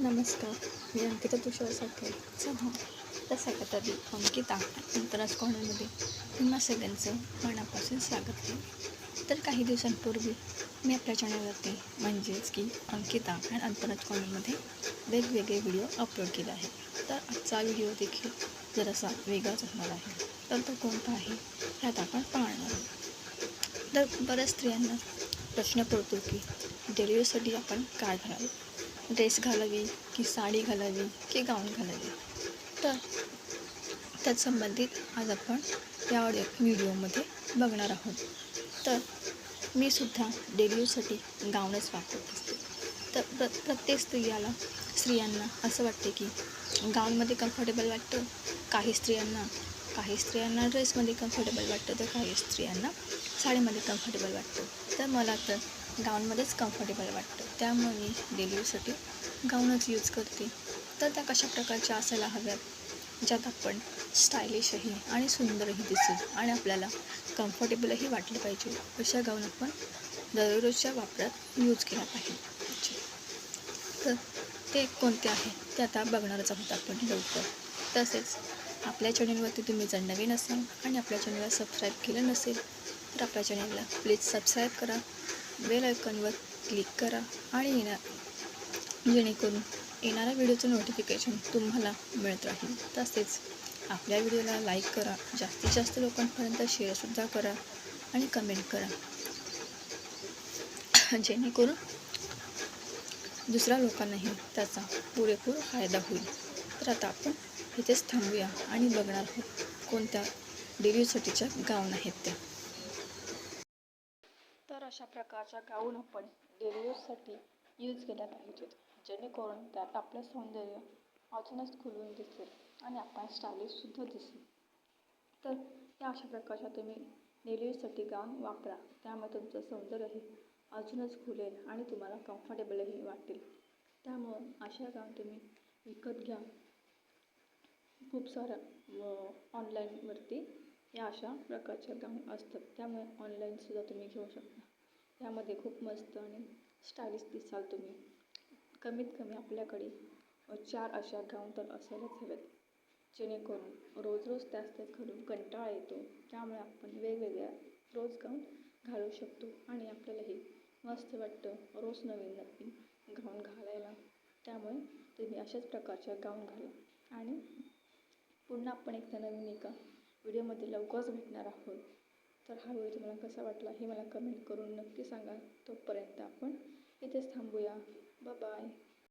नमस्कार, मी अंकिता तुषार साठे चव्हाण. तर सगळ्यात अंकिता अंतराज कॉर्नरमध्ये तुम्हा सगळ्यांचं मनापासून स्वागत आहे. तर काही दिवसांपूर्वी मी आपल्या चॅनलवरती म्हणजेच की अंकिता आणि अंतराज कॉर्नरमध्ये वेगवेगळे व्हिडिओ अपलोड केले आहे. तर आजचा व्हिडिओ देखील जरासा वेगळाच असणार आहे. तर तो कोणता आहे ह्यात आपण पाहणार आहोत. तर बऱ्याच स्त्रियांना प्रश्न पडतो की डिलिव्हरीसाठी आपण काय घालावे, ड्रेस घालावी की साडी घालावी की गाऊन घालावी. तर त्यात संबंधित आज आपण या व्हिडिओमध्ये बघणार आहोत. तर मी सुद्धा डिलिव्हरीसाठी गाऊनच वापरत असते. तर प्रत्येक स्त्रियांना असं वाटते की गाऊनमध्ये कम्फर्टेबल वाटतं, काही स्त्रियांना ड्रेसमध्ये कम्फर्टेबल वाटतं, तर काही स्त्रियांना साडीमध्ये कम्फर्टेबल वाटतं. तर मला तर गाऊनमध्येच कम्फर्टेबल वाटतं, त्यामुळे मी डिलिव्हरीसाठी गाऊनच यूज करते. तर त्या कशा प्रकारच्या असायला हव्यात, ज्यात आपण स्टायलिशही आणि सुंदरही दिसू आणि आपल्याला कम्फर्टेबलही वाटलं पाहिजे, अशा गाऊन आपण दररोजच्या वापरात यूज केला पाहिजे. तर ते कोणते आहे ते आता बघणारच आहोत आपण लवकर. तसेच आपल्या चॅनलवरती तुम्ही जर नवीन असाल आणि आपल्या चॅनलला सबस्क्राईब केलं नसेल तर आपल्या चॅनलला प्लीज सबस्क्राईब करा, बेल आयकॉनवर क्लिक करा आणि जेणेकरून येणाऱ्या व्हिडिओचं नोटिफिकेशन तुम्हाला मिळत राहील. तसेच आपल्या व्हिडिओला लाईक करा, जास्तीत जास्त लोकांपर्यंत शेअरसुद्धा करा आणि कमेंट करा, जेणेकरून दुसऱ्या लोकांनाही त्याचा पुरेपूर फायदा होईल. तर आता आपण इथेच थांबूया आणि बघणार आहोत कोणत्या डिलिव्हरीसाठीच्या गाऊन आहेत त्या. तर अशा प्रकारच्या गाऊन आपण डिलिव्हरीसाठी यूज केल्या पाहिजेत, जेणेकरून त्यात आपलं सौंदर्य अजूनच खुलून दिसेल आणि आपण स्टायलिशसुद्धा दिसेल. तर या अशा प्रकारच्या तुम्ही डिलिव्हरीसाठी गाऊन वापरा, त्यामुळे तुमचं सौंदर्यही अजूनच खुलेल आणि तुम्हाला कम्फर्टेबलही वाटेल. त्यामुळं अशा गाऊन तुम्ही विकत घ्या. खूप साऱ्या ऑनलाईनवरती या अशा प्रकारच्या गाऊन असतात, त्यामुळे ऑनलाईनसुद्धा तुम्ही घेऊ शकता. यामध्ये खूप मस्त आणि स्टायलिश दिसाल तुम्ही. कमीत कमी आपल्याकडे 4 अशा गाऊन तर असायलाच हव्यात, जेणेकरून रोज रोज त्याच घालून कंटाळा येतो. त्यामुळे आपण वेगवेगळ्या रोज गाऊन घालू शकतो आणि आपल्यालाही मस्त वाटतं रोज नवीन नवीन गाऊन घालायला. त्यामुळे तुम्ही अशाच प्रकारच्या गाऊन घाला आणि पुन्हा आपण एकदा नवीन एका व्हिडिओमध्ये लवकरच भेटणार आहोत. तर हा व्हिडिओ तुम्हाला कसा वाटला हे मला कमेंट करून नक्की सांगा. तोपर्यंत आपण इथेच थांबूया. बाय.